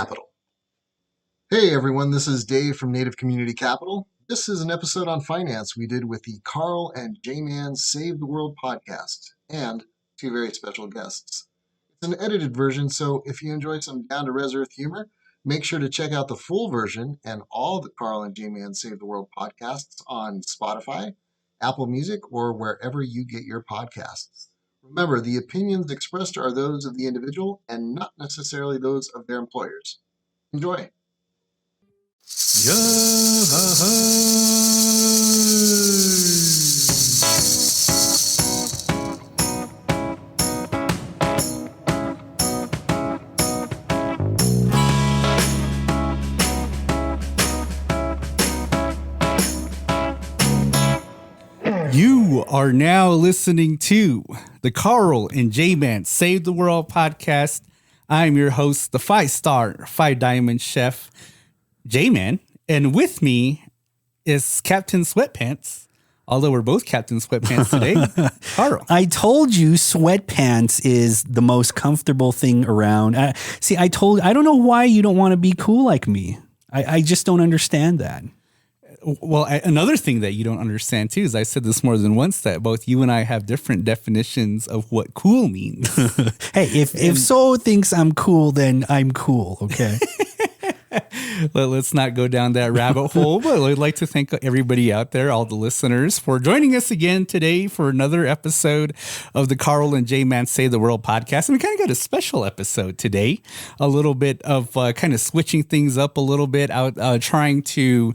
Capital. Hey everyone, this is Dave from Native Community Capital. This is an episode on finance we did with the Carl and J-Man Save the World podcast and two very special guests. It's an edited version, so if you enjoy some down-to-earth humor, make sure to check out the full version and all the Carl and J-Man Save the World podcasts on Spotify, Apple Music, or wherever you get your podcasts. Remember, the opinions expressed are those of the individual and not necessarily those of their employers. Enjoy. You are now listening to the Carl and J-Man Save the World podcast. I'm your host, the 5-star, 5-diamond chef, J-Man. And with me is Captain Sweatpants. Although we're both Captain Sweatpants today, Carl. I told you sweatpants is the most comfortable thing around. I don't know why you don't want to be cool like me. I just don't understand that. Well, another thing that you don't understand, too, is I said this more than once, that both you and I have different definitions of what cool means. Hey, if So thinks I'm cool, then I'm cool, okay? Let's not go down that rabbit hole, but I'd like to thank everybody out there, all the listeners, for joining us again today for another episode of the Carl and J-Man Save the World podcast. And we kind of got a special episode today, a little bit of kind of switching things up a little bit, trying to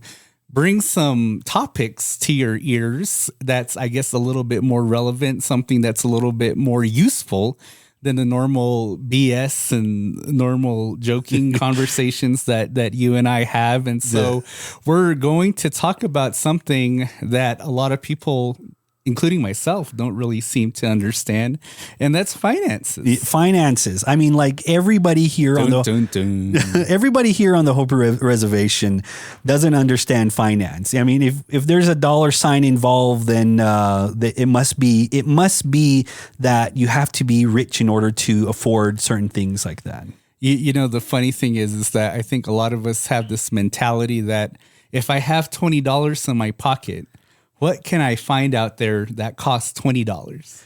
bring some topics to your ears that's, I guess, a little bit more relevant, something that's a little bit more useful than the normal BS and normal joking conversations that you and I have. And so we're going to talk about something that a lot of people, including myself, don't really seem to understand, and that's finances. Finances. I mean, like everybody here on the everybody here on the Hopi reservation doesn't understand finance. I mean, if there's a dollar sign involved, then it must be that you have to be rich in order to afford certain things like that. You know, the funny thing is that I think a lot of us have this mentality that if I have $20 in my pocket, what can I find out there that costs $20?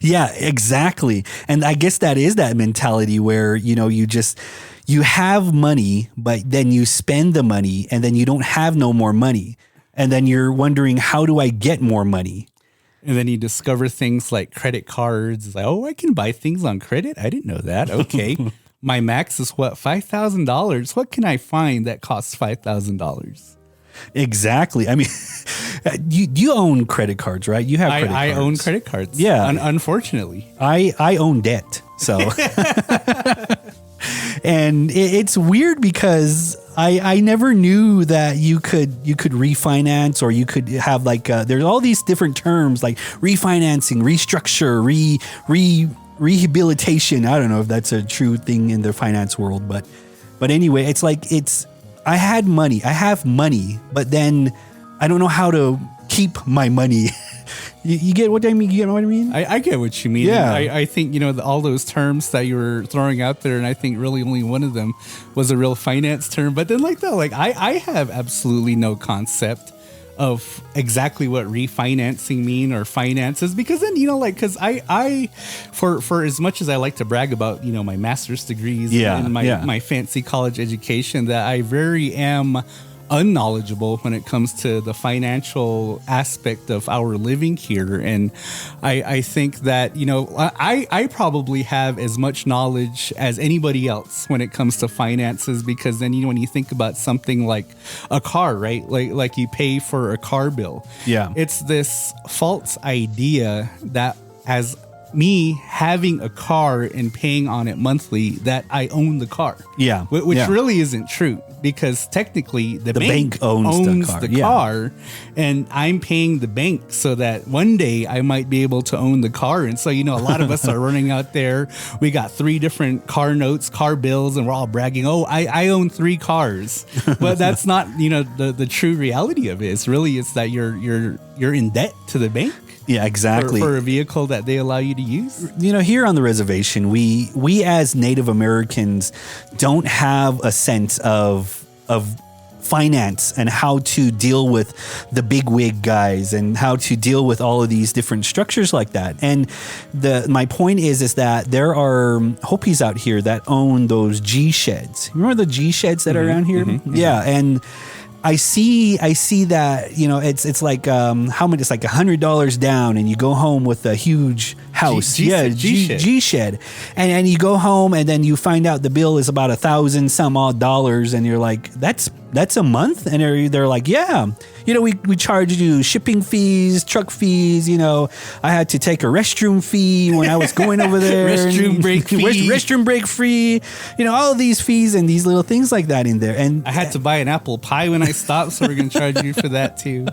Yeah, exactly. And I guess that is that mentality where, you know, you have money, but then you spend the money and then you don't have no more money. And then you're wondering, how do I get more money? And then you discover things like credit cards. It's like, oh, I can buy things on credit. I didn't know that. Okay. My max is what? $5,000. What can I find that costs $5,000? Exactly. I mean, you own credit cards, right? You have credit cards. I own credit cards. Yeah. Unfortunately. I own debt. So, and it's weird because I never knew that you could refinance, or you could have like, there's all these different terms like refinancing, restructure, rehabilitation. I don't know if that's a true thing in the finance world, but anyway, it's like, I have money, but then I don't know how to keep my money. You get what I mean? You know what I mean? I get what you mean. Yeah. I think, you know, all those terms that you were throwing out there, and I think really only one of them was a real finance term. But then I have absolutely no concept of exactly what refinancing mean or finances, because then, you know, like, because I for as much as I like to brag about, you know, my master's degrees and my fancy college education, that I very am unknowledgeable when it comes to the financial aspect of our living here. And I think that, you know, I probably have as much knowledge as anybody else when it comes to finances, because then, you know, when you think about something like a car, right? Like you pay for a car bill. Yeah. It's this false idea that as me having a car and paying on it monthly, that I own the car. Yeah. Which really isn't true, because technically the bank owns the car, and I'm paying the bank so that one day I might be able to own the car. And so, you know, a lot of us are running out there. We got 3 different car notes, car bills, and we're all bragging, oh, I own 3 cars. But that's not, you know, the true reality of it. It's really, it's that you're in debt to the bank. Yeah, exactly. For a vehicle that they allow you to use. You know, here on the reservation, we as Native Americans don't have a sense of finance and how to deal with the big wig guys and how to deal with all of these different structures like that. And my point is that there are Hopis out here that own those G sheds. Remember the G sheds that are around here? Yeah, and I see that, you know, it's like how much? It's like $100 down, and you go home with a huge house. G shed, and you go home, and then you find out the bill is about $1,000 some odd dollars, and you're like, that's a month, and they're like, yeah. You know, we charge you shipping fees, truck fees. You know, I had to take a restroom fee when I was going over there. Restroom break fee. Restroom break free. You know, all of these fees and these little things like that in there. And I had to buy an apple pie when I stopped, so we're going to charge you for that too.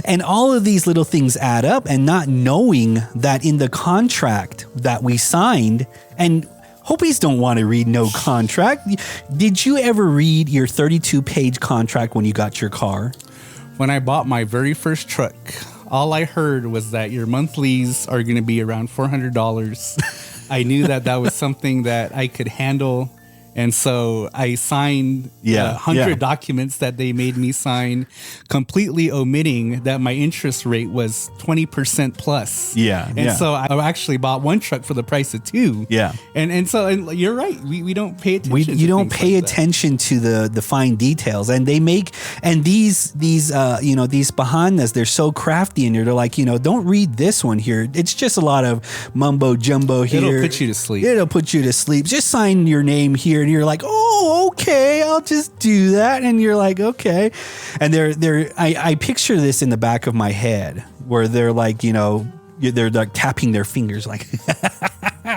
And all of these little things add up, and not knowing that in the contract that we signed, and Hopis don't want to read no contract. Did you ever read your 32-page contract when you got your car? When I bought my very first truck, all I heard was that your monthlies are going to be around $400. I knew that was something that I could handle. And so I signed 100 documents that they made me sign, completely omitting that my interest rate was 20% plus. And so I actually bought one truck for the price of two. And so you're right. We don't pay attention. You don't pay attention to the fine details. And they make, and these Bahanas, they're so crafty in here. They're like, you know, don't read this one here. It's just a lot of mumbo jumbo here. It'll put you to sleep. It'll put you to sleep. Just sign your name here. And you're like, oh, okay, I'll just do that. And you're like, okay. And I picture this in the back of my head where they're like, you know, they're like tapping their fingers like,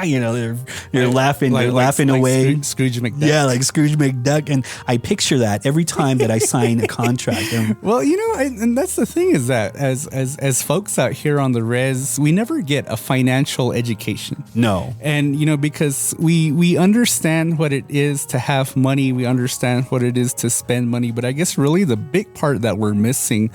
you know, they're laughing, they're laughing away. Scrooge McDuck. Yeah, like Scrooge McDuck. And I picture that every time that I sign a contract. Well, you know, and that's the thing is that as folks out here on the res, we never get a financial education. No. And, you know, because we understand what it is to have money. We understand what it is to spend money. But I guess really the big part that we're missing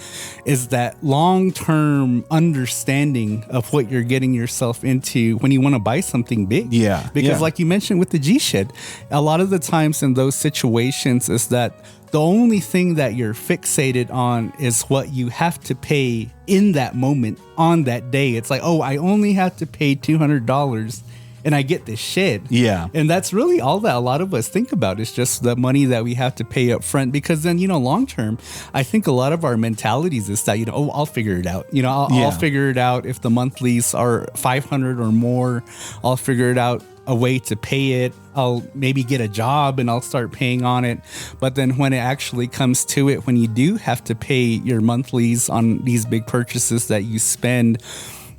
is that long-term understanding of what you're getting yourself into when you want to buy something big. Because like you mentioned with the G shed, a lot of the times in those situations is that the only thing that you're fixated on is what you have to pay in that moment on that day. It's like, oh, I only have to pay $200 and I get this shed. And that's really all that a lot of us think about is just the money that we have to pay up front, because then, you know, long term, I think a lot of our mentalities is that, you know, oh, I'll figure it out. You know, I'll figure it out if the monthlies are $500 or more. I'll figure it out a way to pay it. I'll maybe get a job and I'll start paying on it. But then when it actually comes to it, when you do have to pay your monthlies on these big purchases that you spend,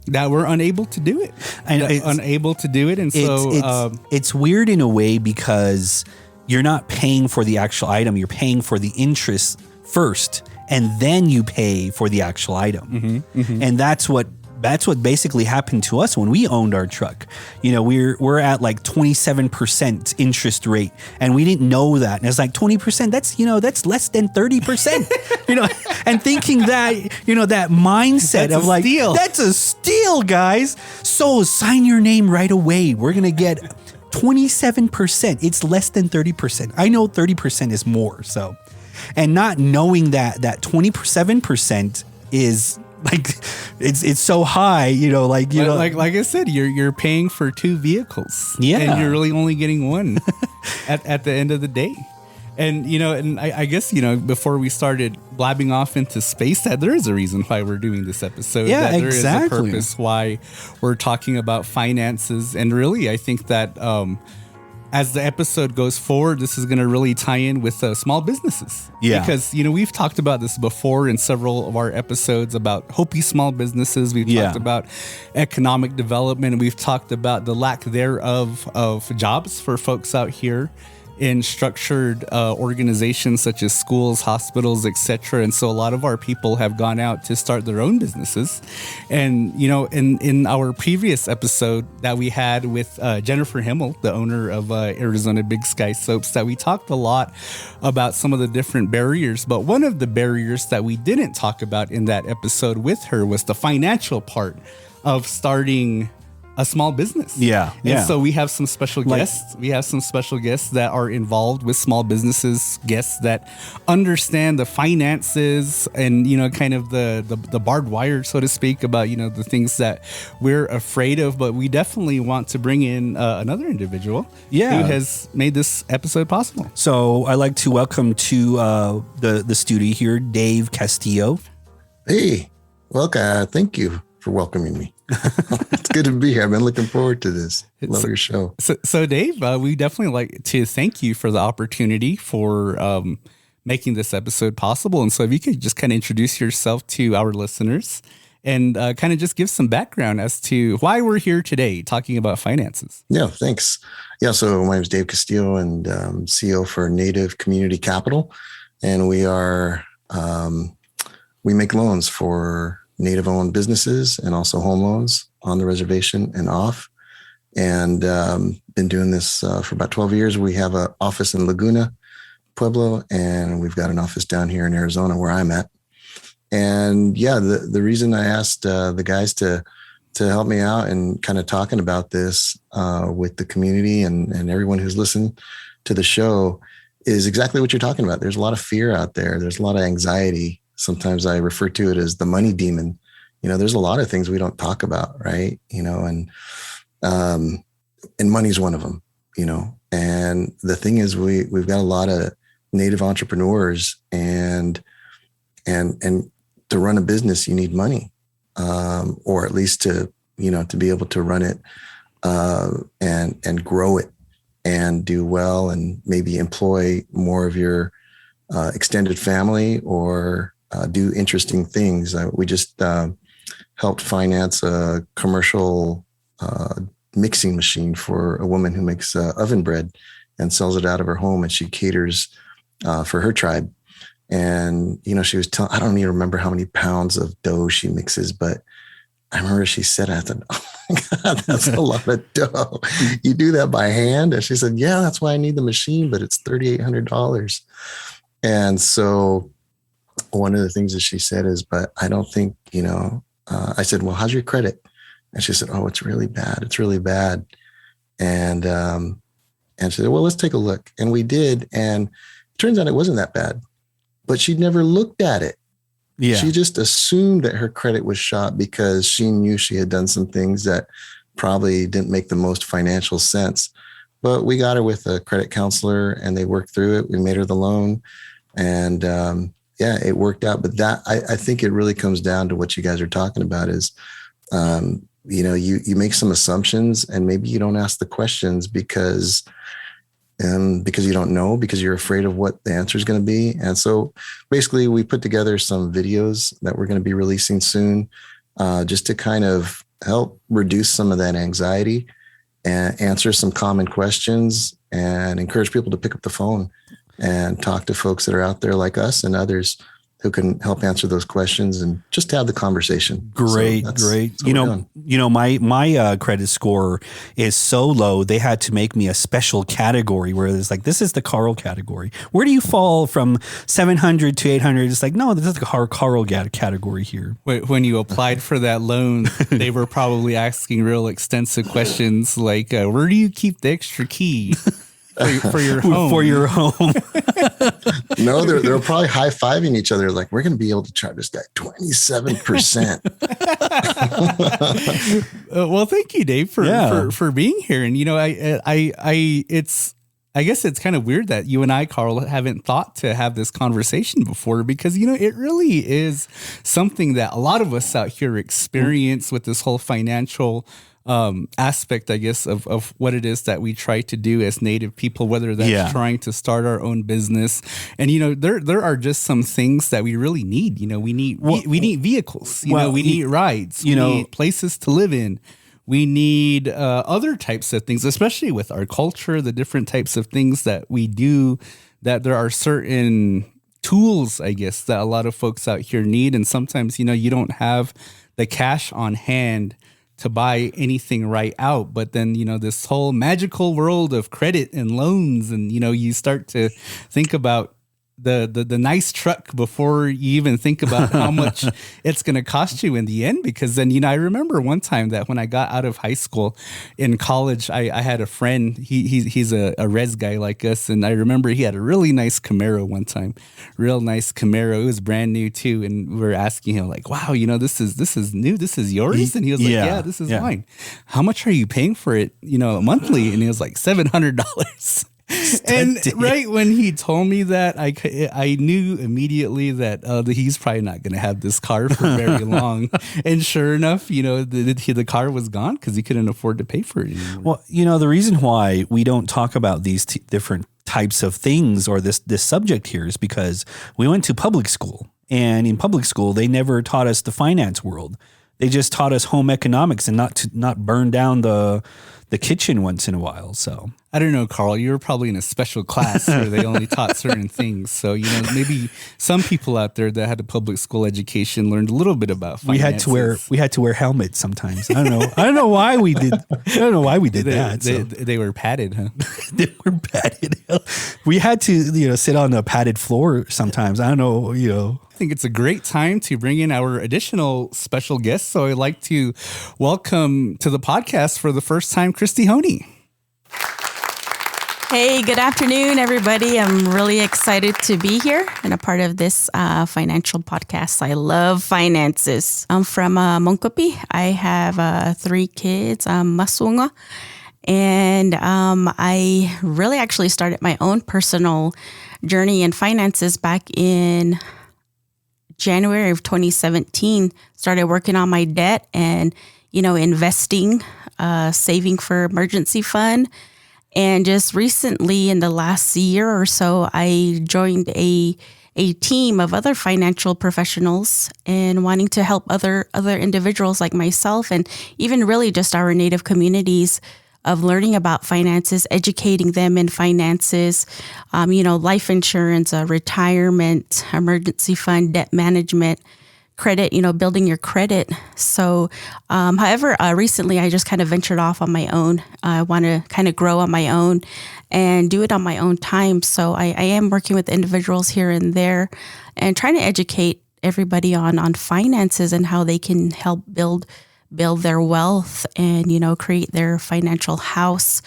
that we're unable to do it. And so it's weird in a way because you're not paying for the actual item. You're paying for the interest first, and then you pay for the actual item. And that's what basically happened to us when we owned our truck. You know, we're at like 27% interest rate, and we didn't know that. And it's like 20%. That's less than 30%. You know, and thinking that, you know, that mindset of like, that's a steal, guys. So sign your name right away. We're gonna get 27%. It's less than 30%. I know 30% is more. So, and not knowing that 27% is like it's so high, you know, like I said, you're paying for two vehicles, and you're really only getting one at the end of the day. And you know, and I guess, you know, before we started blabbing off into space, that there is a reason why we're doing this episode. Yeah, that there exactly. is a purpose why we're talking about finances, and really, I think that as the episode goes forward, this is going to really tie in with small businesses. Because, you know, we've talked about this before in several of our episodes about Hopi small businesses. We've talked about economic development, and we've talked about the lack thereof of jobs for folks out here. in structured organizations such as schools, hospitals, etc. And so a lot of our people have gone out to start their own businesses. And, in our previous episode that we had with Jennifer Himmel, the owner of Arizona Big Sky Soaps, that we talked a lot about some of the different barriers. But one of the barriers that we didn't talk about in that episode with her was the financial part of starting a small business. Yeah. And so we have some special guests. We have some special guests that are involved with small businesses, guests that understand the finances and, kind of the barbed wire, so to speak, about, the things that we're afraid of. But we definitely want to bring in another individual who has made this episode possible. So I'd like to welcome to the studio here, Dave Castillo. Hey, welcome. Thank you for welcoming me. It's good to be here. I've been looking forward to this. Love your show. So Dave, we definitely like to thank you for the opportunity for making this episode possible. And so if you could just kind of introduce yourself to our listeners and kind of just give some background as to why we're here today talking about finances. Yeah, thanks. Yeah, so my name is Dave Castillo and CEO for Native Community Capital. And we make loans for Native-owned businesses and also home loans on the reservation and off. And been doing this for about 12 years. We have an office in Laguna, Pueblo, and we've got an office down here in Arizona where I'm at. And yeah, the reason I asked the guys to help me out and kind of talking about this with the community and everyone who's listened to the show is exactly what you're talking about. There's a lot of fear out there. There's a lot of anxiety. Sometimes I refer to it as the money demon. There's a lot of things we don't talk about, right? And money's one of them, and the thing is we've got a lot of Native entrepreneurs and to run a business, you need money, or at least to be able to run it, and grow it and do well and maybe employ more of your extended family or do interesting things. We just helped finance a commercial mixing machine for a woman who makes oven bread and sells it out of her home, and she caters for her tribe. And she was telling, I don't even remember how many pounds of dough she mixes, but I remember she said, I thought, oh my God, that's a lot of dough. You do that by hand? And she said, yeah, that's why I need the machine, but it's $3,800. And so one of the things that she said is, but I don't think, I said, well, how's your credit? And she said, oh, it's really bad. It's really bad. And she said, well, let's take a look. And we did. And it turns out it wasn't that bad, but she'd never looked at it. Yeah. She just assumed that her credit was shot because she knew she had done some things that probably didn't make the most financial sense. But we got her with a credit counselor and they worked through it. We made her the loan and it worked out. But that I think it really comes down to what you guys are talking about is, you make some assumptions and maybe you don't ask the questions because you don't know, because you're afraid of what the answer is going to be. And so basically we put together some videos that we're going to be releasing soon, just to kind of help reduce some of that anxiety and answer some common questions and encourage people to pick up the phone and talk to folks that are out there like us and others who can help answer those questions and just have the conversation. Great. My credit score is so low, they had to make me a special category where it's like, this is the Carl category. Where do you fall from 700 to 800? It's like, no, this is the Carl category here. When you applied for that loan, they were probably asking real extensive questions like, where do you keep the extra key? For your home. For your home. No, they're probably high-fiving each other like, we're going to be able to charge this guy 27%. Well, thank you, Dave, for being here. And, I guess it's kind of weird that you and I, Carl, haven't thought to have this conversation before because, it really is something that a lot of us out here experience with this whole financial aspect, I guess, of what it is that we try to do as Native people, whether that's trying to start our own business. And, there are just some things that we really need. We need vehicles, we need rides, we need places to live in. We need other types of things, especially with our culture, the different types of things that we do, that there are certain tools, I guess, that a lot of folks out here need. And sometimes, you don't have the cash on hand to buy anything right out. But then, this whole magical world of credit and loans, and, you start to think about the nice truck before you even think about how much it's going to cost you in the end. Because then, I remember one time that when I got out of high school, in college, I had a friend, he's a res guy like us. And I remember he had a really nice Camaro one time, real nice Camaro. It was brand new too. And we were asking him like, wow, this is new. This is yours. And he was like, yeah, this is mine. How much are you paying for it, monthly? And he was like $700. And right when he told me that, I knew immediately that he's probably not going to have this car for very long. And sure enough, the car was gone because he couldn't afford to pay for it anymore. Well, the reason why we don't talk about these different types of things or this subject here is because we went to public school, and in public school they never taught us the finance world. They just taught us home economics and not burn down the kitchen once in a while. So I don't know, Carl, you were probably in a special class where they only taught certain things. So, maybe some people out there that had a public school education learned a little bit about finances. We had to wear helmets sometimes. I don't know why we did that. They were padded, huh? They were padded. We had to, sit on a padded floor sometimes. I don't know, I think it's a great time to bring in our additional special guest. So I'd like to welcome to the podcast for the first time, Christy Honey. Hey, good afternoon, everybody. I'm really excited to be here and a part of this financial podcast. I love finances. I'm from Hopi. I have 3 kids. I'm Masunga. And I really actually started my own personal journey in finances back in January of 2017. Started working on my debt and, investing, saving for emergency fund. And just recently in the last year or so, I joined a team of other financial professionals and wanting to help other individuals like myself, and even really just our Native communities, of learning about finances, educating them in finances, life insurance, retirement, emergency fund, debt management, credit, building your credit. So, however, recently I just kind of ventured off on my own. I want to kind of grow on my own and do it on my own time. So I am working with individuals here and there and trying to educate everybody on finances and how they can help build their wealth and, create their financial house,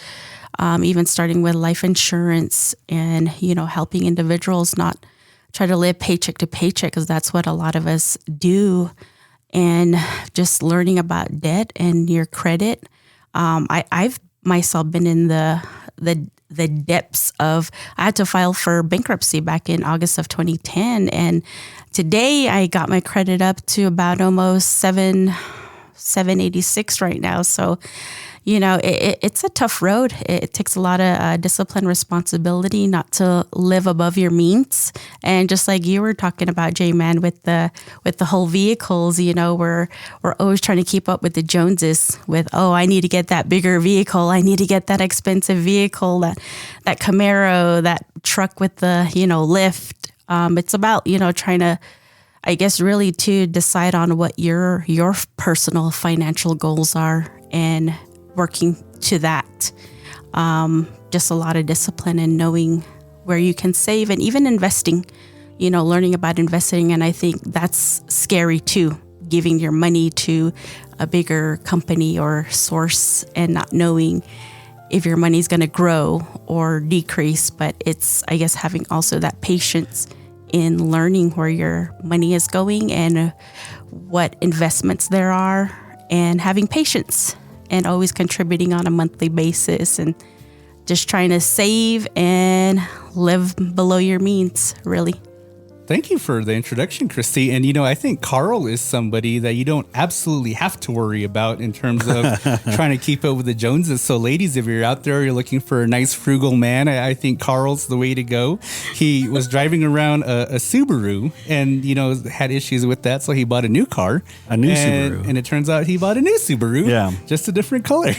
even starting with life insurance and, helping individuals not try to live paycheck to paycheck, because that's what a lot of us do. And just learning about debt and your credit. I've myself been in the depths of, I had to file for bankruptcy back in August of 2010. And today I got my credit up to about almost 786 right now. So, it's a tough road. It takes a lot of discipline, responsibility not to live above your means. And just like you were talking about, J-Man, with the whole vehicles, we're always trying to keep up with the Joneses with, I need to get that bigger vehicle. I need to get that expensive vehicle, that Camaro, that truck with the, lift. It's about, trying to, I guess, really to decide on what your personal financial goals are and working to that. Just a lot of discipline and knowing where you can save and even investing, learning about investing. And I think that's scary too, giving your money to a bigger company or source and not knowing if your money's going to grow or decrease. But it's, I guess, having also that patience in learning where your money is going and what investments there are, and having patience and always contributing on a monthly basis and just trying to save and live below your means, really. Thank you for the introduction, Christy. And, I think Carl is somebody that you don't absolutely have to worry about in terms of trying to keep up with the Joneses. So, ladies, if you're out there, you're looking for a nice, frugal man, I think Carl's the way to go. He was driving around a Subaru and, had issues with that. So he bought a new car. Subaru. And it turns out he bought a new Subaru. Yeah. Just a different color.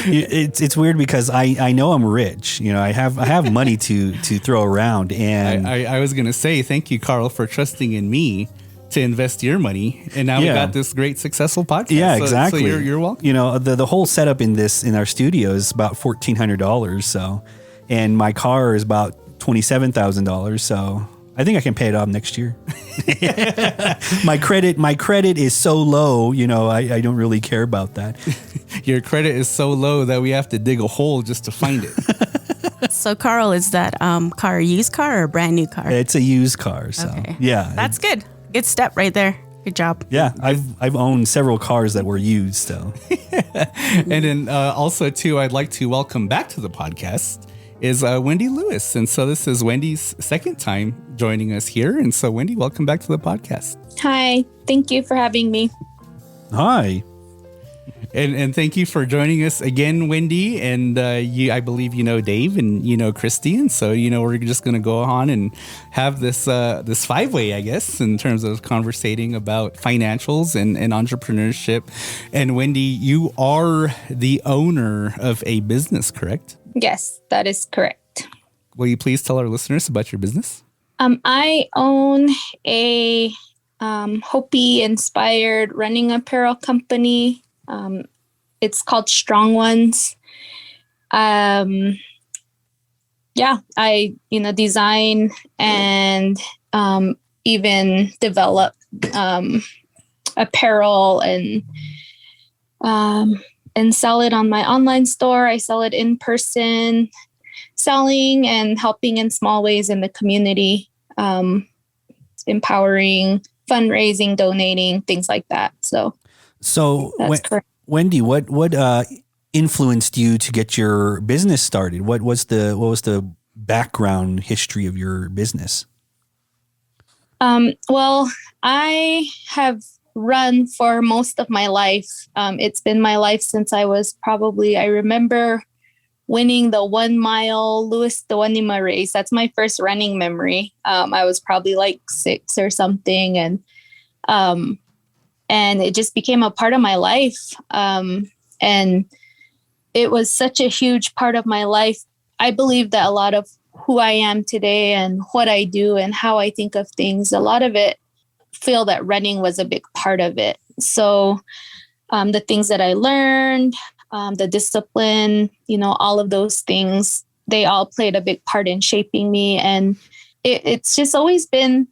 It's weird because I know I'm rich. I have money to throw around, and I was going to say thank you, Carl, for trusting in me to invest your money, and now we got this great successful podcast. Yeah, exactly. So you're welcome. The whole setup in our studio is about $1,400. So, and my car is about $27,000. So I think I can pay it off next year. My credit is so low, I don't really care about that. Your credit is so low that we have to dig a hole just to find it. So, Carl, is that car a used car or a brand new car? It's a used car. So, okay. Yeah. That's good. Good step right there. Good job. Yeah, I've owned several cars that were used. So, and then also, too, I'd like to welcome back to the podcast is Wendy Lewis. And so this is Wendy's second time joining us here. And so, Wendy, welcome back to the podcast. Hi. Thank you for having me. Hi. And thank you for joining us again, Wendy. And I believe you know Dave and you know Christy. And so, we're just going to go on and have this this five-way, I guess, in terms of conversating about financials and entrepreneurship. And Wendy, you are the owner of a business, correct? Yes, that is correct. Will you please tell our listeners about your business? I own a Hopi-inspired running apparel company. It's called Strong Ones. I design and even develop apparel and sell it on my online store. I sell it in person, selling and helping in small ways in the community, empowering, fundraising, donating, things like that. So that's correct. Wendy, what influenced you to get your business started? What was the background history of your business? Well, I have run for most of my life. It's been my life since I remember winning the 1 mile Louis Duanima race. That's my first running memory. I was probably like 6 or something. And it just became a part of my life. And it was such a huge part of my life. I believe that a lot of who I am today and what I do and how I think of things, a lot of it, feel that running was a big part of it. So the things that I learned, the discipline, all of those things, they all played a big part in shaping me. And it's just always been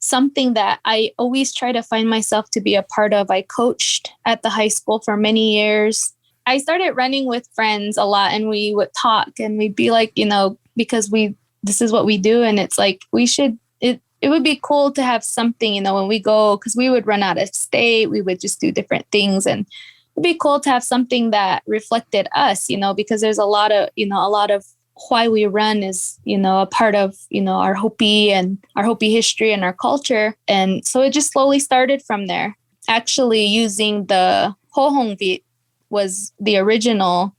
something that I always try to find myself to be a part of. I coached at the high school for many years. I started running with friends a lot, and we would talk and we'd be like, because this is what we do. And it's like, it would be cool to have something, when we go, because we would run out of state, we would just do different things. And it'd be cool to have something that reflected us, because there's a lot of why we run is, a part of, our Hopi and our Hopi history and our culture. And so it just slowly started from there. Actually, using the Hohongvit was the original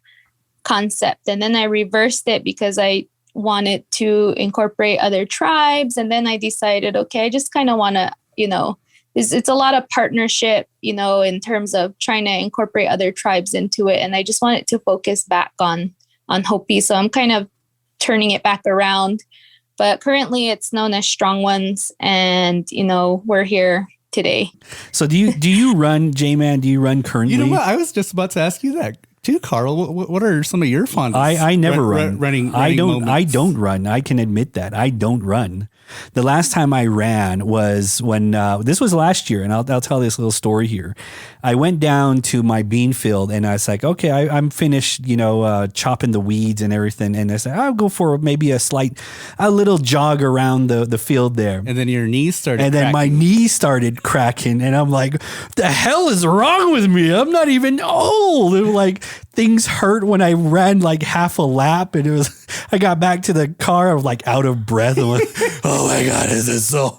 concept. And then I reversed it because I wanted to incorporate other tribes. And then I decided, okay, I just kind of want to, it's a lot of partnership, in terms of trying to incorporate other tribes into it. And I just wanted to focus back on Hopi. So I'm kind of turning it back around. But currently it's known as Strong Ones. And, we're here today. So do you run, J-Man? Do you run currently? You know what? I was just about to ask you that too, Carl. What are some of your fondest? I never run. Running I don't moments? run. I can admit that. I don't run. The last time I ran was when this was last year, and I'll tell this little story here. I went down to my bean field, and I was like, okay, I'm finished, chopping the weeds and everything, and I said I'll go for maybe a little jog around the field there. And then your knees started. And then my knees started cracking, and I'm like, the hell is wrong with me? I'm not even old. And like things hurt when I ran like half a lap, and I got back to the car, I was like out of breath. I'm like, oh my God, is this so?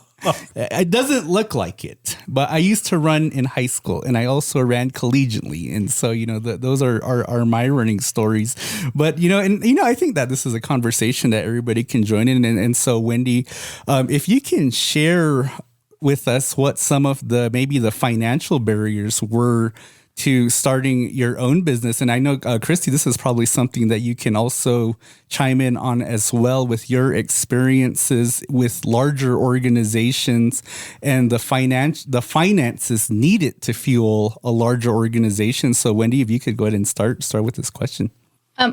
It doesn't look like it, but I used to run in high school, and I also ran collegiately, and so those are my running stories. But I think that this is a conversation that everybody can join in, and so Wendy, if you can share with us what some of maybe the financial barriers were to starting your own business. And I know, Christy, this is probably something that you can also chime in on as well, with your experiences with larger organizations and the finances needed to fuel a larger organization. So Wendy, if you could go ahead and start with this question.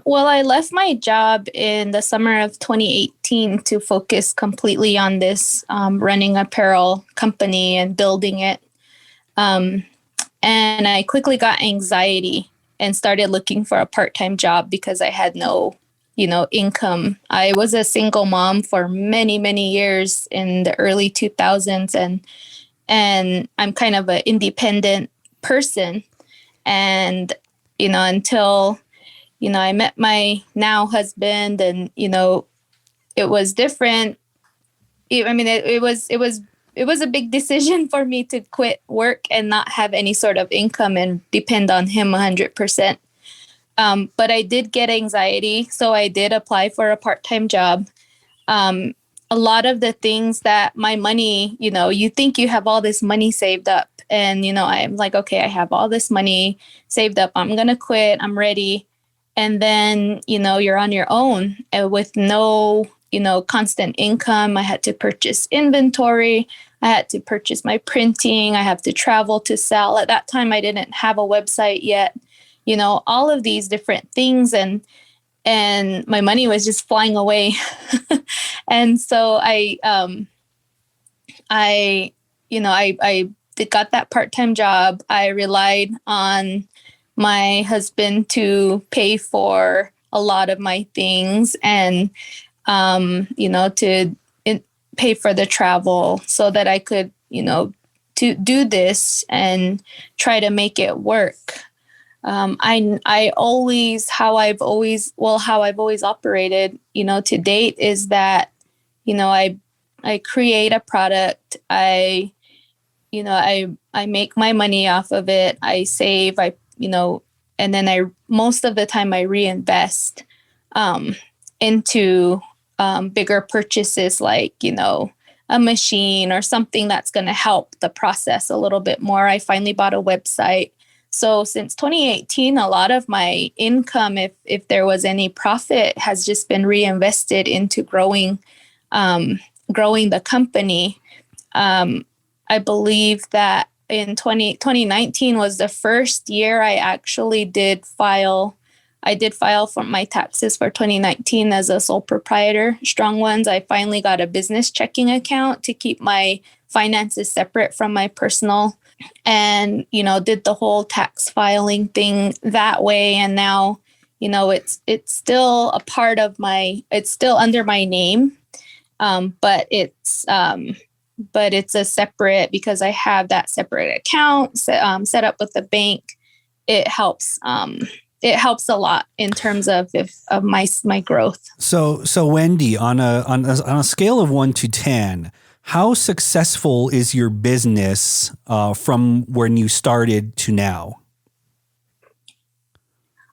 Well, I left my job in the summer of 2018 to focus completely on this running apparel company and building it. And I quickly got anxiety and started looking for a part-time job because I had no, income. I was a single mom for many, many years in the early 2000s, and I'm kind of an independent person. And, until, I met my now husband, and, it was different. It was a big decision for me to quit work and not have any sort of income and depend on him 100%. But I did get anxiety, so I did apply for a part-time job. A lot of the things that my money, you think you have all this money saved up, and, I'm like, okay, I have all this money saved up. I'm going to quit. I'm ready. And then, you're on your own with no constant income. I had to purchase inventory. I had to purchase my printing. I have to travel to sell. At that time, I didn't have a website yet. All of these different things, and my money was just flying away. And so I got that part-time job. I relied on my husband to pay for a lot of my things, and to pay for the travel so that I could, to do this and try to make it work. How I've always operated, to date, is that, I create a product. I make my money off of it. I save, and then most of the time I reinvest, into bigger purchases, like, a machine or something that's going to help the process a little bit more. I finally bought a website. So since 2018, a lot of my income, if there was any profit, has just been reinvested into growing the company. I believe that in 2019 was the first year I actually did file for my taxes for 2019 as a sole proprietor. Strong ones. I finally got a business checking account to keep my finances separate from my personal, and, did the whole tax filing thing that way. And now, it's still a part of it's still under my name. But it's a separate, because I have that separate account set up with the bank. It helps a lot in terms of my growth. So Wendy, on a scale of 1 to 10, how successful is your business from when you started to now?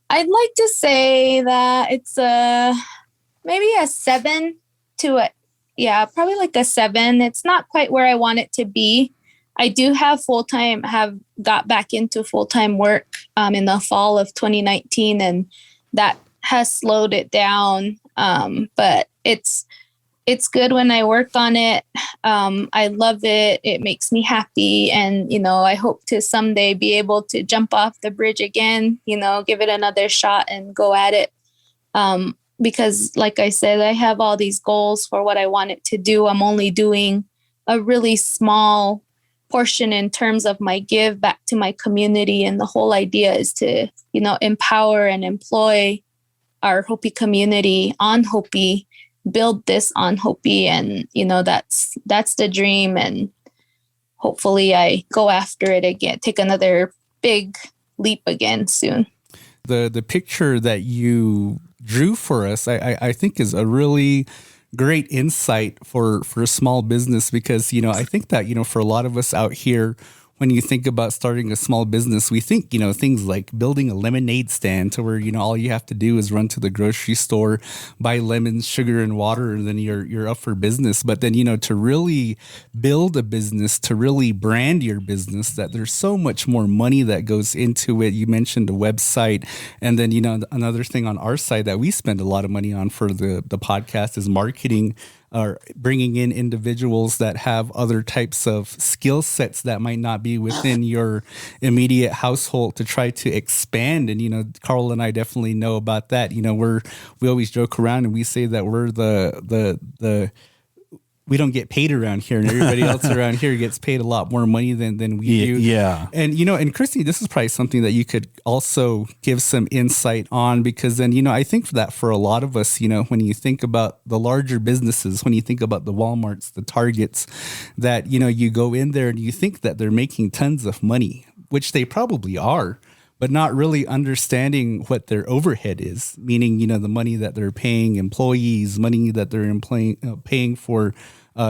I'd like to say that it's maybe a 7 to probably like a 7. It's not quite where I want it to be. I do have got back into full-time work in the fall of 2019, and that has slowed it down. But it's good when I work on it. I love it. It makes me happy. And, I hope to someday be able to jump off the bridge again, give it another shot and go at it. Because like I said, I have all these goals for what I want it to do. I'm only doing a really small portion in terms of my give back to my community. And the whole idea is to, empower and employ our Hopi community on Hopi, build this on Hopi. And, that's the dream. And hopefully I go after it again, take another big leap again soon. the picture that you drew for us, I think is a really great insight for a small business, because, I think that, for a lot of us out here, when you think about starting a small business, we think, things like building a lemonade stand to where, all you have to do is run to the grocery store, buy lemons, sugar, and water, and then you're up for business. But then, to really build a business, to really brand your business, that there's so much more money that goes into it. You mentioned a website. And then, another thing on our side that we spend a lot of money on for the podcast is marketing, or bringing in individuals that have other types of skill sets that might not be within your immediate household to try to expand. And, Carl and I definitely know about that. We always joke around and we say that we're the we don't get paid around here, and everybody else around here gets paid a lot more money than we do. Yeah. And, and Christy, this is probably something that you could also give some insight on, because then, I think that for a lot of us, when you think about the larger businesses, when you think about the Walmarts, the Targets, that, you go in there and you think that they're making tons of money, which they probably are, but not really understanding what their overhead is, meaning, the money that they're paying employees, money that they're paying for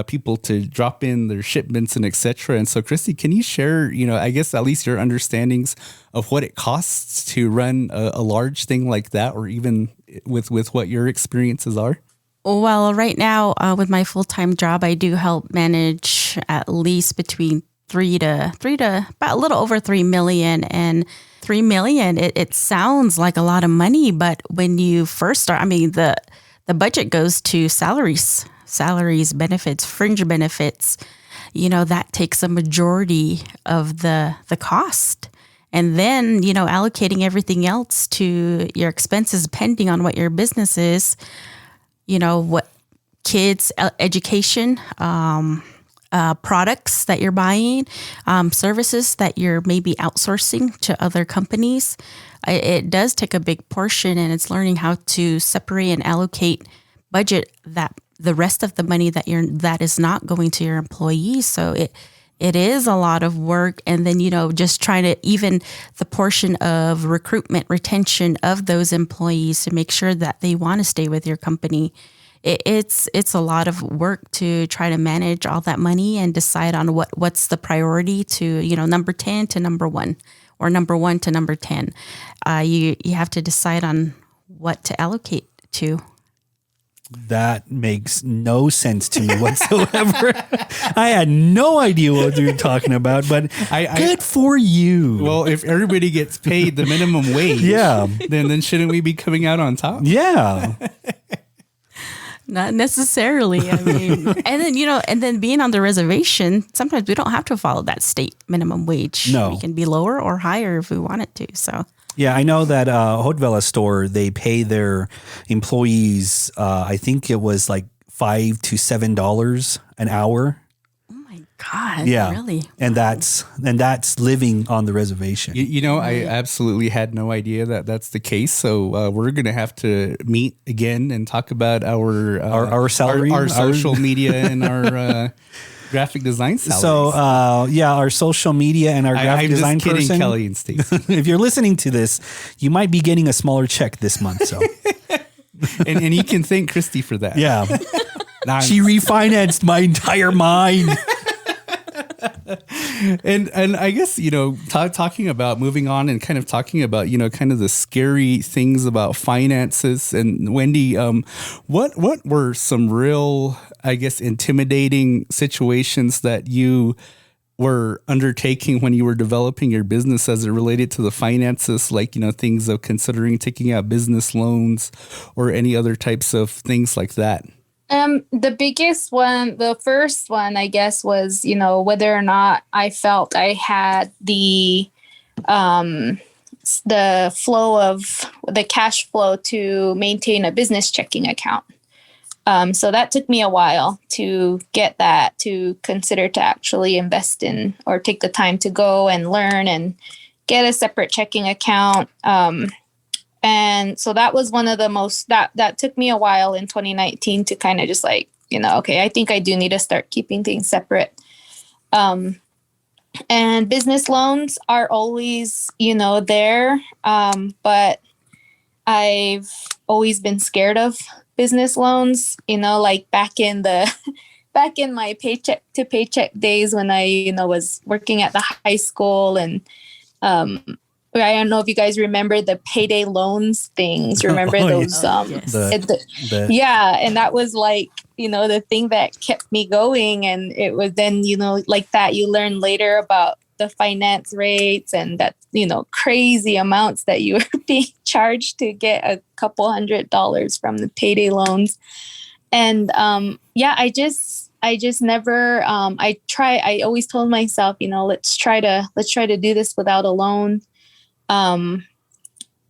people to drop in their shipments and et cetera. And so, Christy, can you share, I guess at least your understandings of what it costs to run a large thing like that, or even with what your experiences are? Well, right now with my full-time job, I do help manage at least between three to about a little over 3 million. And 3 million, it sounds like a lot of money, but when you first start, the budget goes to salaries, benefits, fringe benefits, that takes a majority of the cost. And then, allocating everything else to your expenses, depending on what your business is, what kids' education, products that you're buying, services that you're maybe outsourcing to other companies. It does take a big portion, and it's learning how to separate and allocate budget the rest of the money that is not going to your employees. So it is a lot of work. And then, just trying to even the portion of recruitment, retention of those employees to make sure that they want to stay with your company. It's a lot of work to try to manage all that money and decide on what's the priority to, number 10 to number 1, or number 1 to number 10. You have to decide on what to allocate to. That makes no sense to me whatsoever. I had no idea what you were talking about, but good for you. Well, if everybody gets paid the minimum wage, then shouldn't we be coming out on top? Yeah. Not necessarily. And then being on the reservation, sometimes we don't have to follow that state minimum wage. No. We can be lower or higher if we wanted to. So. Yeah, I know that Hotvela store, they pay their employees, I think it was like $5 to $7 an hour. Oh my God! Yeah, really? And that's living on the reservation. I absolutely had no idea that that's the case. So we're gonna have to meet again and talk about our salary, our social media, and our. Graphic design salaries. So, our social media and our graphic design person. I'm just kidding, Kelly and Stacey. If you're listening to this, you might be getting a smaller check this month. So, and you can thank Christy for that. Yeah, she refinanced my entire mind. And I guess, talking about moving on and kind of talking about, kind of the scary things about finances. And Wendy, what were some real, I guess, intimidating situations that you were undertaking when you were developing your business as it related to the finances, like, things of considering taking out business loans or any other types of things like that? The biggest one, the first one, I guess, was, whether or not I felt I had the flow of the cash flow to maintain a business checking account. So that took me a while to get that, to consider to actually invest in, or take the time to go and learn and get a separate checking account. And so that was one of the most, that took me a while in 2019 to kind of just like, okay, I think I do need to start keeping things separate. And business loans are always, there. But I've always been scared of business loans, like back in my paycheck to paycheck days when I, was working at the high school. And I don't know if you guys remember the payday loans things. Remember those? Yes. Yeah. And that was like, the thing that kept me going. And it was then, like that you learn later about the finance rates and that, crazy amounts that you were being charged to get a couple $100s from the payday loans. And I just never I always told myself, let's try to do this without a loan.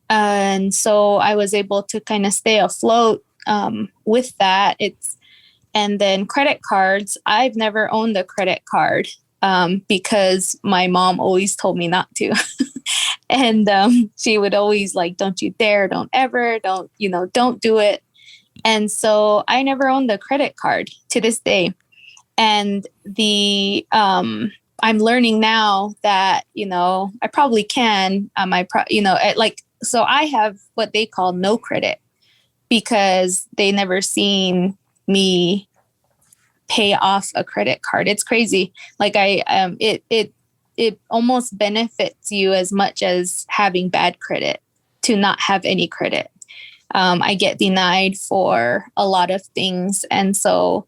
And so I was able to kind of stay afloat with that. And then credit cards, I've never owned a credit card because my mom always told me not to. And she would always like, don't you dare, don't ever, don't do it. And so I never owned a credit card to this day. And I'm learning now that, I probably can, so I have what they call no credit because they never seen me pay off a credit card. It's crazy. Like it almost benefits you as much as having bad credit to not have any credit. I get denied for a lot of things. And so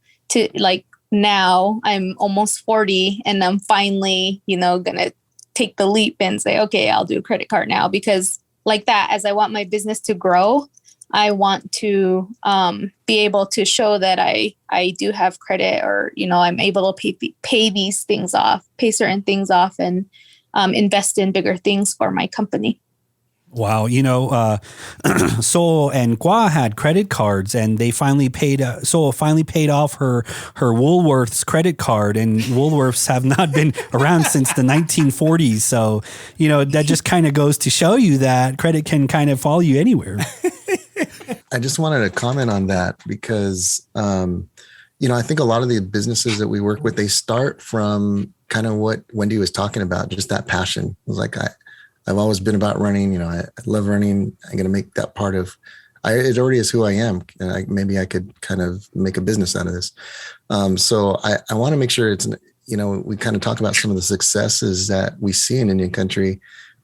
now I'm almost 40 and I'm finally, going to take the leap and say, okay, I'll do a credit card now because like that, as I want my business to grow, I want to be able to show that I do have credit or, I'm able to pay these things off, pay certain things off and invest in bigger things for my company. Wow. Sol and Gua had credit cards and they finally Sol finally paid off her Woolworths credit card, and Woolworths have not been around since the 1940s. So, that just kind of goes to show you that credit can kind of follow you anywhere. I just wanted to comment on that because, I think a lot of the businesses that we work with, they start from kind of what Wendy was talking about, just that passion. It was like, I've always been about running. I love running. I'm going to make that part of, it already is who I am. And maybe I could kind of make a business out of this. So I want to make sure it's, we kind of talk about some of the successes that we see in Indian country,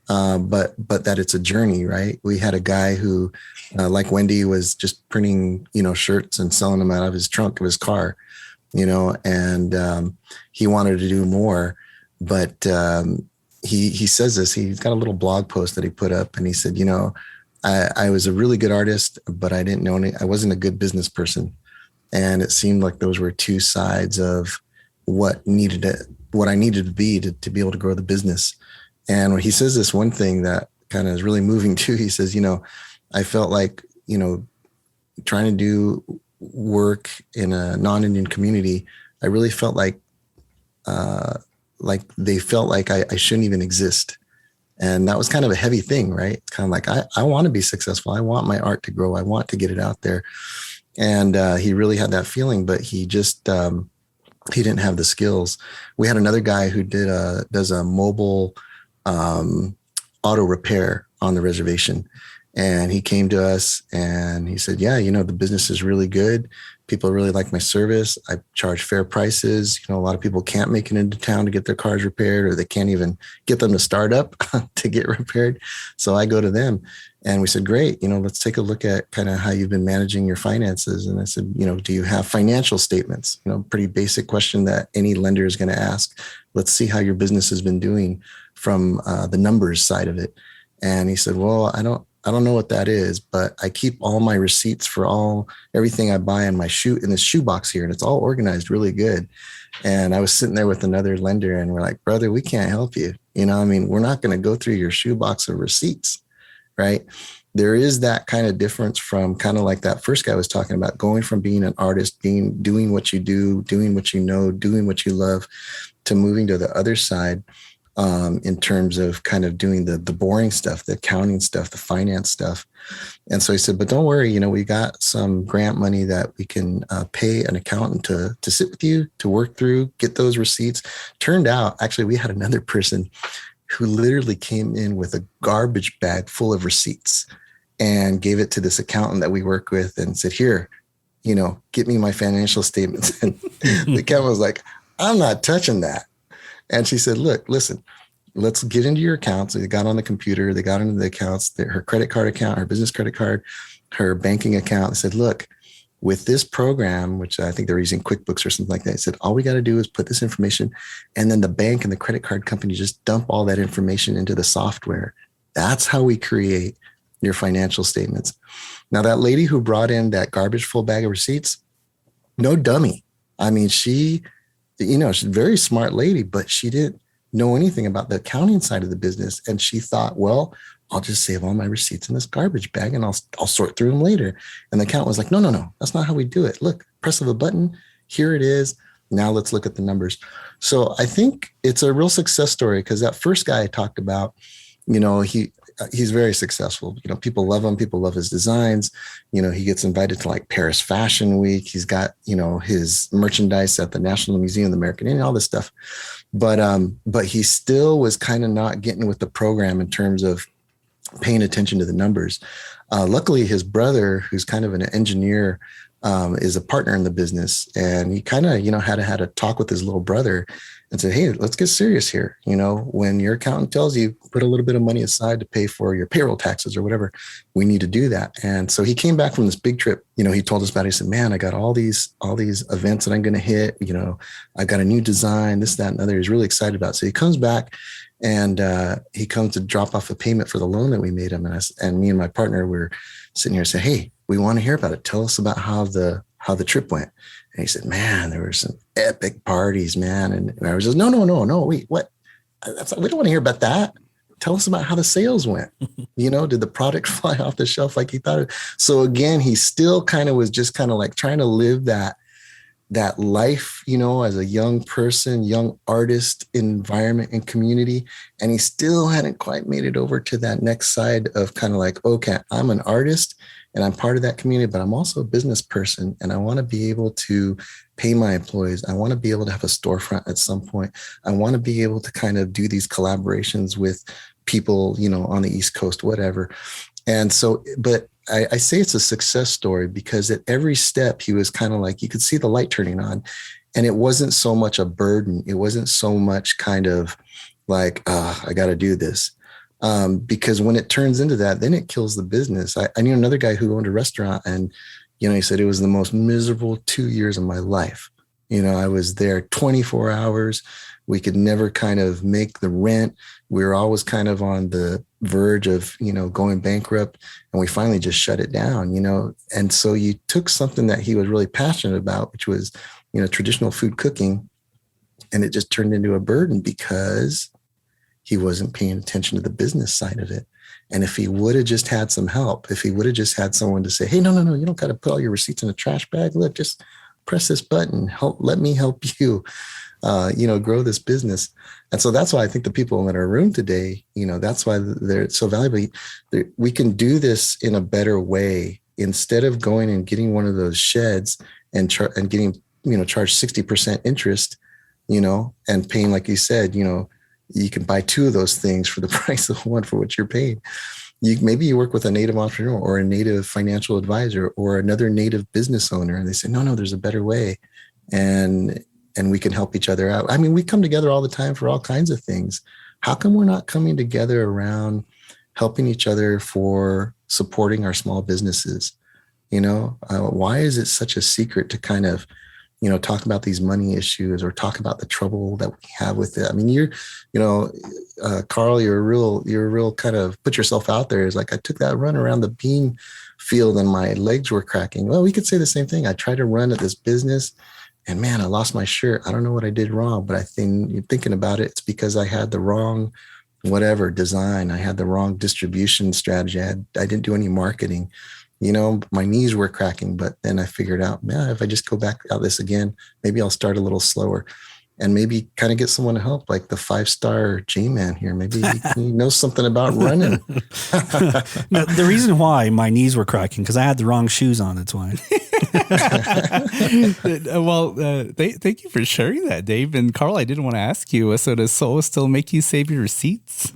but that it's a journey, right? We had a guy who, like Wendy, was just printing, shirts and selling them out of his trunk of his car, and he wanted to do more, but he says this, he's got a little blog post that he put up and he said, I was a really good artist, but I didn't know I wasn't a good business person. And it seemed like those were two sides of what I needed to be to be able to grow the business. And when he says this one thing that kind of is really moving too, he says, I felt like, trying to do work in a non-Indian community, I really felt like they felt like I shouldn't even exist. And that was kind of a heavy thing, right? It's kind of like, I want to be successful. I want my art to grow. I want to get it out there. And he really had that feeling, but he just, he didn't have the skills. We had another guy who does a mobile auto repair on the reservation. And he came to us and he said, yeah, the business is really good. People really like my service. I charge fair prices. A lot of people can't make it into town to get their cars repaired, or they can't even get them to start up to get repaired. So I go to them and we said, great, let's take a look at kind of how you've been managing your finances. And I said, do you have financial statements? Pretty basic question that any lender is going to ask. Let's see how your business has been doing from the numbers side of it. And he said, well, I don't know what that is, but I keep all my receipts for everything I buy in this shoebox here, and it's all organized really good. And I was sitting there with another lender and we're like, brother, we can't help you. We're not going to go through your shoebox of receipts, right? There is that kind of difference from kind of like that first guy was talking about, going from being an artist, doing what you do, doing what you know, doing what you love, to moving to the other side. In terms of kind of doing the boring stuff, the accounting stuff, the finance stuff. And so he said, but don't worry, we got some grant money that we can pay an accountant to sit with you, to work through, get those receipts. Turned out, actually, we had another person who literally came in with a garbage bag full of receipts. and gave it to this accountant that we work with and said, here, get me my financial statements. And the accountant was like, I'm not touching that. And she said, look, listen, let's get into your accounts. So they got on the computer, they got into the accounts, her credit card account, her business credit card, her banking account. And said, look, with this program, which I think they're using QuickBooks or something like that, I said, all we got to do is put this information, and then the bank and the credit card company just dump all that information into the software. That's how we create your financial statements. Now, that lady who brought in that garbage full bag of receipts, no dummy. I mean, she's a very smart lady, but she didn't know anything about the accounting side of the business. And she thought, well, I'll just save all my receipts in this garbage bag and I'll sort through them later. And the accountant was like, no, that's not how we do it. Look, press of a button. Here it is. Now let's look at the numbers. So I think it's a real success story, because that first guy I talked about, he's very successful. People love him. People love his designs. He gets invited to like Paris Fashion Week. He's got, his merchandise at the National Museum of the American Indian, all this stuff. But he still was kind of not getting with the program in terms of paying attention to the numbers. Luckily, his brother, who's kind of an engineer, is a partner in the business. And he kind of, had a talk with his little brother and said, hey, let's get serious here. When your accountant tells you put a little bit of money aside to pay for your payroll taxes or whatever, we need to do that. And so he came back from this big trip. He told us about it. He said, man, I got all these events that I'm going to hit. I got a new design, this, that, and other. He's really excited about it. So he comes back and he comes to drop off a payment for the loan that we made him. And me and my partner were sitting here saying, hey, we want to hear about it. Tell us about how the trip went. And he said, man, there were some epic parties, man. And I was just, no, wait, what? We don't want to hear about that. Tell us about how the sales went. Did the product fly off the shelf like he thought? So again, he still kind of was just kind of like trying to live that life, as a young person, young artist environment and community. And he still hadn't quite made it over to that next side of kind of like, okay, I'm an artist and I'm part of that community, but I'm also a business person. And I want to be able to pay my employees. I want to be able to have a storefront at some point. I want to be able to kind of do these collaborations with people, on the East Coast, whatever. And so, but I say it's a success story because at every step he was kind of like, you could see the light turning on, and it wasn't so much a burden. It wasn't so much kind of like, I got to do this. Because when it turns into that, then it kills the business. I knew another guy who owned a restaurant, and, he said it was the most miserable 2 years of my life. I was there 24 hours. We could never kind of make the rent. We were always kind of on the verge of, going bankrupt, and we finally just shut it down, And so you took something that he was really passionate about, which was, traditional food cooking, and it just turned into a burden because he wasn't paying attention to the business side of it. And if he would have just had some help, if he would have just had someone to say, hey, no, you don't got to put all your receipts in a trash bag. Look, just press this button. Let me help you, grow this business. And so that's why I think the people in our room today, that's why they're so valuable. We can do this in a better way instead of going and getting one of those sheds and getting, charged 60% interest, and paying, like you said, you can buy two of those things for the price of one for what you're paying. Maybe you work with a native entrepreneur or a native financial advisor or another native business owner, and they say, no, there's a better way. And we can help each other out. I mean, we come together all the time for all kinds of things. How come we're not coming together around helping each other for supporting our small businesses? Why is it such a secret to kind of, talk about these money issues or talk about the trouble that we have with it? I mean, Carl, you're a real kind of put yourself out there. It's like, I took that run around the bean field and my legs were cracking. Well, we could say the same thing. I tried to run at this business, and man, I lost my shirt. I don't know what I did wrong, but I think you're thinking about it, it's because I had the wrong, whatever design. I had the wrong distribution strategy. I didn't do any marketing. My knees were cracking, but then I figured out, man, if I just go back out this again, maybe I'll start a little slower and maybe kind of get someone to help, like the 5-star J-Man here. Maybe he knows something about running. Now, the reason why my knees were cracking, because I had the wrong shoes on. That's why. Thank you for sharing that, Dave. And Carl, I did want to ask you, so does Soul still make you save your receipts?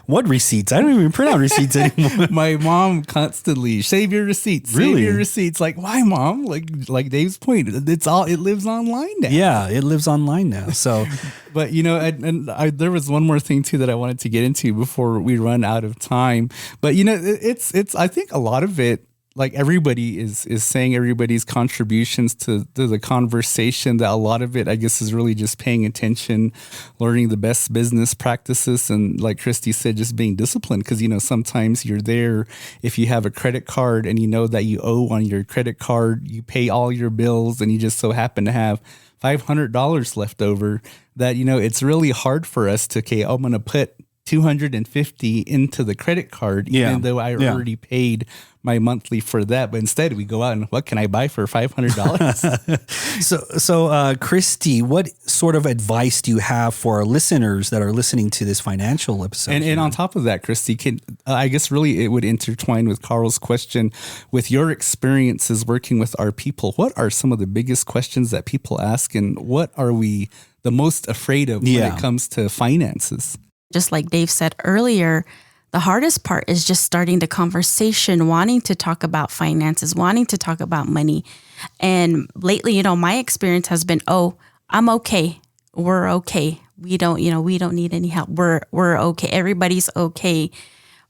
What receipts? I don't even print out receipts anymore. My mom constantly, save your receipts, Really? save your receipts. Like, why, Mom? Like Dave's point, it lives online now. Yeah, it lives online now. So, but there was one more thing too that I wanted to get into before we run out of time. But it's I think a lot of it, like everybody is saying, everybody's contributions to the conversation, that a lot of it, I guess, is really just paying attention, learning the best business practices. And like Christy said, just being disciplined. Because, sometimes you're there, if you have a credit card and you know that you owe on your credit card, you pay all your bills and you just so happen to have $500 left over, that, it's really hard for us to, okay, I'm going to put $250 into the credit card, even though I already paid my monthly for that. But instead we go out and what can I buy for $500? So Christy, what sort of advice do you have for our listeners that are listening to this financial episode? And on top of that, Christy, I guess really it would intertwine with Carl's question. With your experiences working with our people, what are some of the biggest questions that people ask, and what are we the most afraid of when it comes to finances? Just like Dave said earlier, the hardest part is just starting the conversation, wanting to talk about finances, wanting to talk about money. And lately, my experience has been, oh, I'm okay. We're okay. We don't need any help. We're okay. Everybody's okay.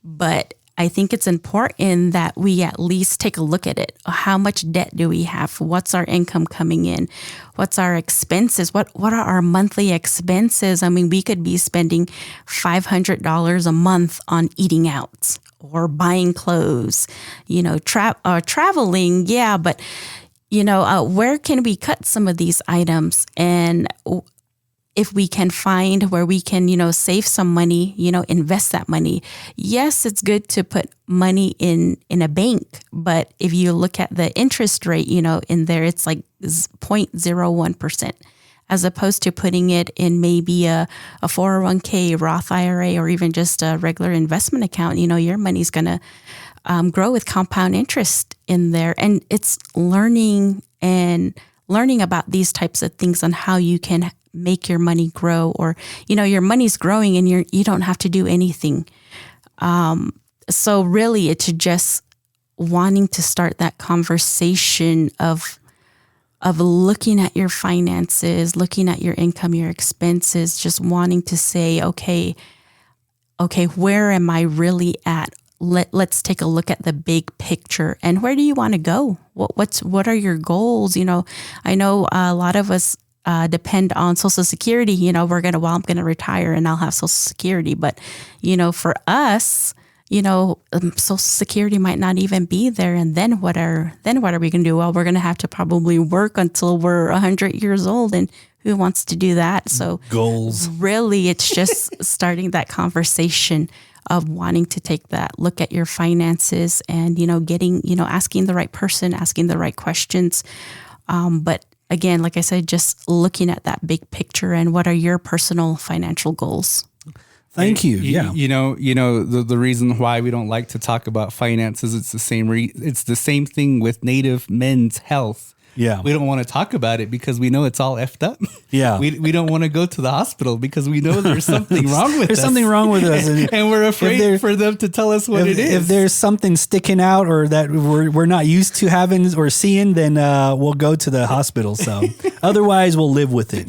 But I think it's important that we at least take a look at it. How much debt do we have? What's our income coming in? What's our expenses? What are our monthly expenses? I mean, we could be spending $500 a month on eating out or buying clothes, traveling. Yeah, but where can we cut some of these items? And if we can find where we can, save some money, invest that money. Yes, it's good to put money in a bank, but if you look at the interest rate, in there, it's like 0.01%, as opposed to putting it in maybe a 401k, Roth IRA, or even just a regular investment account. Your money's going to grow with compound interest in there. And it's learning about these types of things on how you can make your money grow, or, your money's growing and you don't have to do anything. So really it's just wanting to start that conversation of looking at your finances, looking at your income, your expenses, just wanting to say, okay, where am I really at? Let's take a look at the big picture. And where do you want to go? What are your goals? I know a lot of us depend on Social Security. I'm going to retire and I'll have Social Security. But, for us, Social Security might not even be there. And then what are we going to do? Well, we're going to have to probably work until we're 100 years old. And who wants to do that? So goals. Really, it's just starting that conversation of wanting to take that look at your finances and, asking the right person, asking the right questions. But again, like I said, just looking at that big picture and what are your personal financial goals? Thank you. Yeah. The reason why we don't like to talk about finances, it's the same thing with Native men's health. Yeah. We don't want to talk about it because we know it's all effed up. Yeah. We don't want to go to the hospital because we know there's something wrong with us. There's something wrong with us. And we're afraid for them to tell us what it is. If there's something sticking out or that we're not used to having or seeing, then we'll go to the hospital. So otherwise we'll live with it.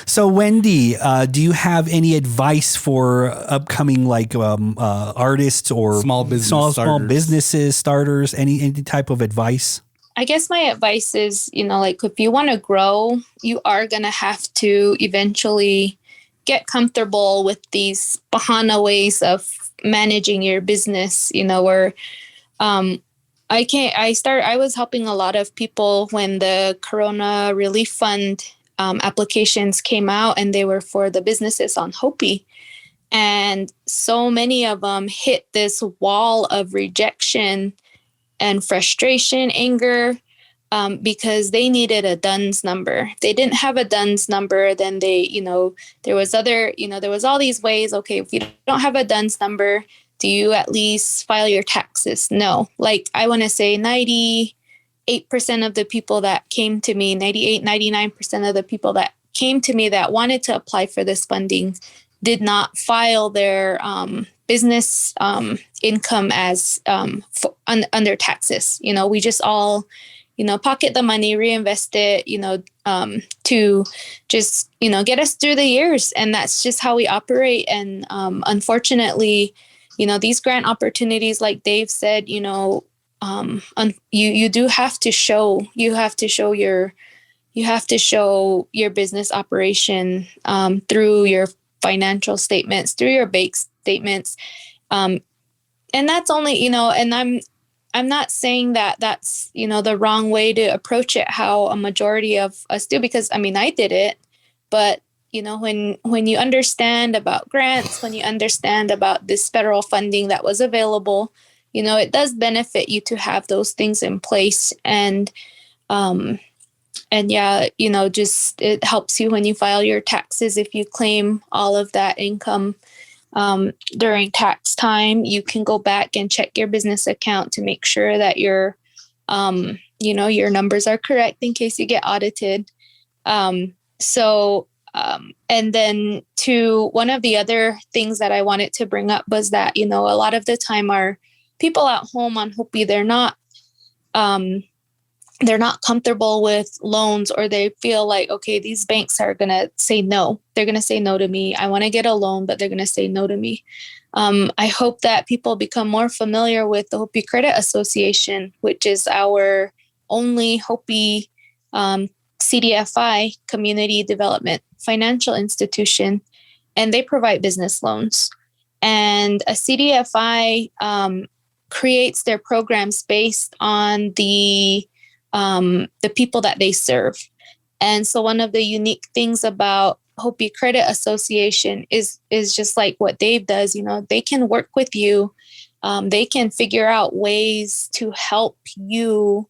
So Wendy, do you have any advice for upcoming artists or small businesses starters? Any type of advice? I guess my advice is, if you want to grow, you are going to have to eventually get comfortable with these bahana ways of managing your business, where I was helping a lot of people when the Corona Relief Fund applications came out, and they were for the businesses on Hopi. And so many of them hit this wall of rejection and frustration, anger, because they needed a DUNS number. If they didn't have a DUNS number, then there was all these ways. Okay, if you don't have a DUNS number, do you at least file your taxes? No. I want to say 98% 98% of the people that came to me, 99% of the people that came to me that wanted to apply for this funding did not file their business income as under taxes. We just all, pocket the money, reinvest it, to just, get us through the years. And that's just how we operate. And unfortunately, these grant opportunities, like Dave said, you do have to show, your business operation through your financial statements, through your bank statements. And that's only, and I'm not saying that that's, the wrong way to approach it, how a majority of us do, because I did it, but when you understand about grants, when you understand about this federal funding that was available, it does benefit you to have those things in place. And yeah, just it helps you when you file your taxes. If you claim all of that income during tax time, you can go back and check your business account to make sure that your numbers are correct in case you get audited. And then to one of the other things that I wanted to bring up was that, a lot of the time our people at home on Hopi, they're not comfortable with loans, or they feel like, okay, these banks are going to say no. They're going to say no to me. I want to get a loan, but they're going to say no to me. I hope that people become more familiar with the Hopi Credit Association, which is our only Hopi CDFI, Community Development Financial Institution, and they provide business loans. And a CDFI creates their programs based on the people that they serve. And so one of the unique things about Hopi Credit Association is just like what Dave does. They can work with you. They can figure out ways to help you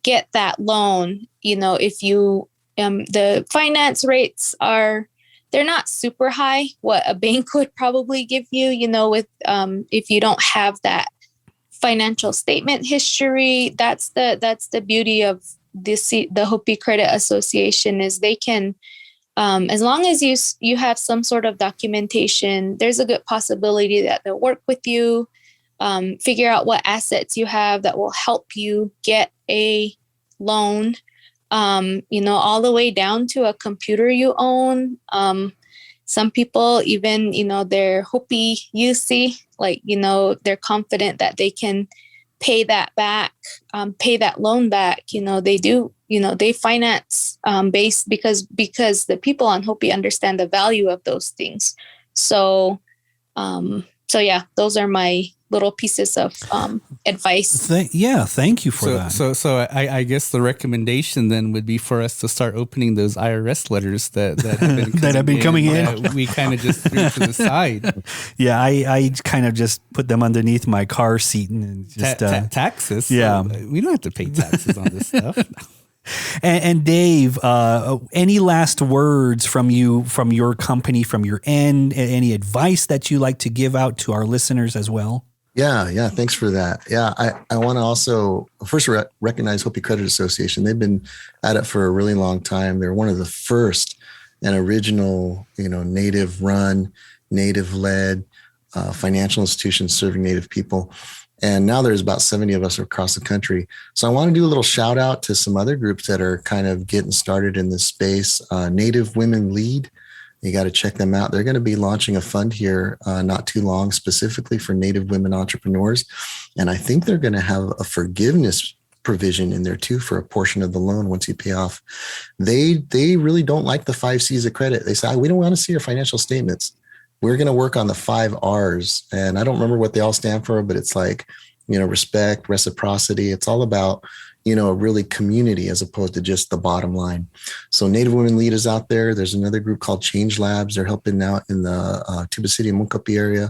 get that loan. If you the finance rates they're not super high, what a bank would probably give you, with if you don't have that financial statement history. That's the beauty of the Hopi Credit Association, is they can, as long as you have some sort of documentation, there's a good possibility that they'll work with you, figure out what assets you have that will help you get a loan, all the way down to a computer you own. Some people even, they're Hopi UC, like, they're confident that they can pay that back, pay that loan back. They do, they finance based because the people on Hopi understand the value of those things. So yeah, those are my little pieces of advice. Thank you for that. So I guess the recommendation then would be for us to start opening those IRS letters that have been coming in. We kind of just threw to the side. Yeah, I kind of just put them underneath my car seat and just taxes. Yeah, so we don't have to pay taxes on this stuff. And Dave, any last words from you, from your company, from your end? Any advice that you like to give out to our listeners as well? Yeah. Thanks for that. Yeah. I want to also first recognize Hopi Credit Association. They've been at it for a really long time. They're one of the first and original, Native run, Native led financial institutions serving Native people. And now there's about 70 of us across the country. So I want to do a little shout out to some other groups that are kind of getting started in this space. Native Women Lead. You got to check them out. They're going to be launching a fund here not too long, specifically for Native women entrepreneurs. And I think they're going to have a forgiveness provision in there too for a portion of the loan once you pay off. They really don't like the 5 C's of credit. They say, we don't want to see your financial statements. We're going to work on the 5 R's. And I don't remember what they all stand for, but it's like, respect, reciprocity. It's all about, really community as opposed to just the bottom line. So Native Women Leaders out there. There's another group called Change Labs. They're helping out in the Tuba City and Moenkopi area.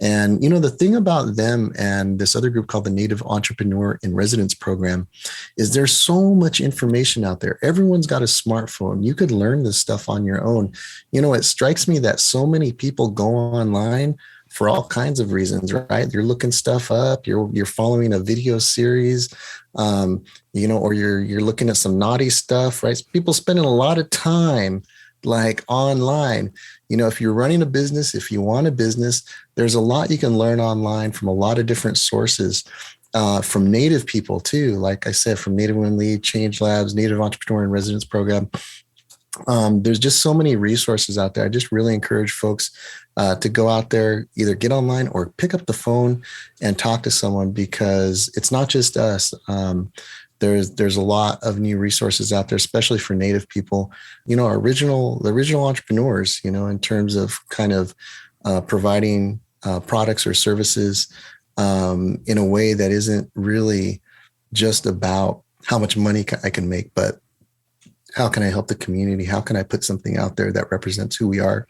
And, the thing about them and this other group called the Native Entrepreneur in Residence Program is there's so much information out there. Everyone's got a smartphone. You could learn this stuff on your own. It strikes me that so many people go online for all kinds of reasons, right? You're looking stuff up, you're following a video series, you know, or you're looking at some naughty stuff, right? People spending a lot of time like online. You know, if you're running a business, if you want a business, there's a lot you can learn online from a lot of different sources, from Native people too. Like I said, from Native Women Lead, Change Labs, Native Entrepreneur in Residence Program. There's just so many resources out there. I just really encourage folks to go out there, either get online or pick up the phone and talk to someone, because it's not just us. There's a lot of new resources out there, especially for Native people. You know, the original entrepreneurs, you know, in terms of kind of providing products or services in a way that isn't really just about how much money I can make, but how can I help the community? How can I put something out there that represents who we are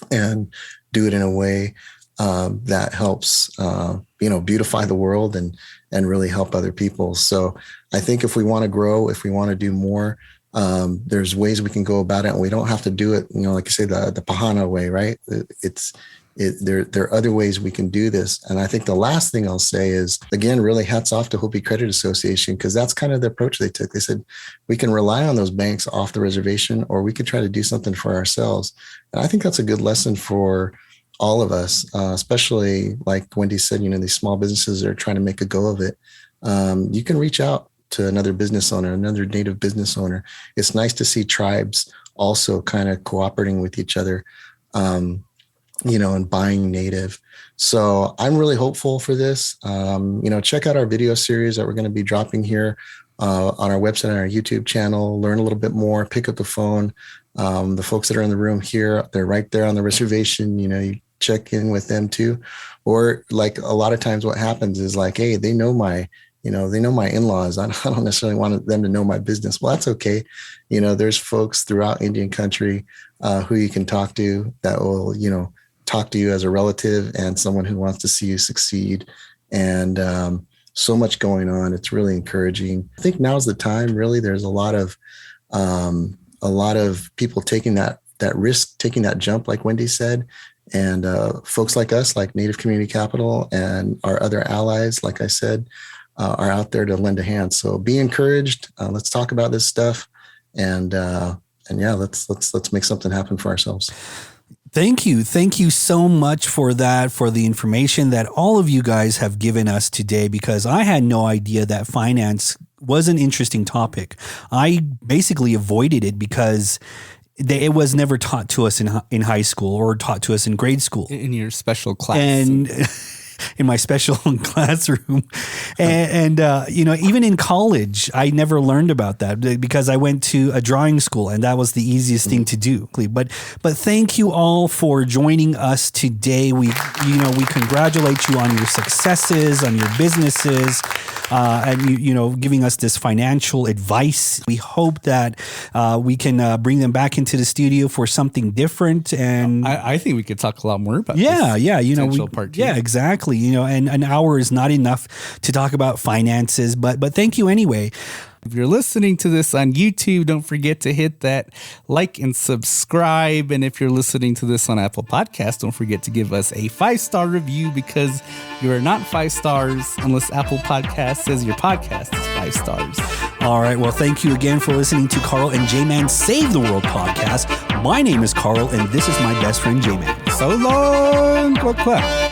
and do it in a way that helps, you know, beautify the world and really help other people. So I think if we want to grow, if we want to do more, there's ways we can go about it, and we don't have to do it, you know, like you say, the Pahana way, right? There are other ways we can do this. And I think the last thing I'll say is, again, really hats off to Hopi Credit Association, because that's kind of the approach they took. They said, we can rely on those banks off the reservation, or we could try to do something for ourselves. And I think that's a good lesson for all of us, especially like Wendy said, you know, these small businesses are trying to make a go of it. You can reach out to another business owner, another Native business owner. It's nice to see tribes also kind of cooperating with each other, you know, and buying Native. So I'm really hopeful for this. You know, check out our video series that we're going to be dropping here on our website, on our YouTube channel, learn a little bit more, pick up the phone. The folks that are in the room here, they're right there on the reservation. You know, you check in with them too. Or like a lot of times what happens is like, hey, they know my in-laws. I don't necessarily want them to know my business. Well, that's okay. You know, there's folks throughout Indian country who you can talk to that will, you know, talk to you as a relative and someone who wants to see you succeed. And so much going on. It's really encouraging. I think now's the time, really. There's a lot of people taking that risk, taking that jump, like Wendy said. And folks like us, like Native Community Capital and our other allies, like I said, are out there to lend a hand. So be encouraged. Let's talk about this stuff. And yeah, let's make something happen for ourselves. Thank you. Thank you so much for that, for the information that all of you guys have given us today, because I had no idea that finance was an interesting topic. I basically avoided it because it was never taught to us in high school or taught to us in grade school. In your special class. And in my special classroom. And you know, even in college, I never learned about that because I went to a drawing school and that was the easiest thing to do. But thank you all for joining us today. We congratulate you on your successes, on your businesses, and you know, giving us this financial advice. We hope that we can bring them back into the studio for something different. And I think we could talk a lot more about you know, part two. Yeah, exactly. You know, and an hour is not enough to talk about finances, but thank you anyway. If you're listening to this on YouTube, don't forget to hit that like and subscribe. And if you're listening to this on Apple Podcasts, don't forget to give us a 5-star review, because you are not 5 stars unless Apple Podcasts says your podcast is 5 stars. All right. Well, thank you again for listening to Carl and J-Man Save the World podcast. My name is Carl, and this is my best friend, J-Man. So long. Quack, quack.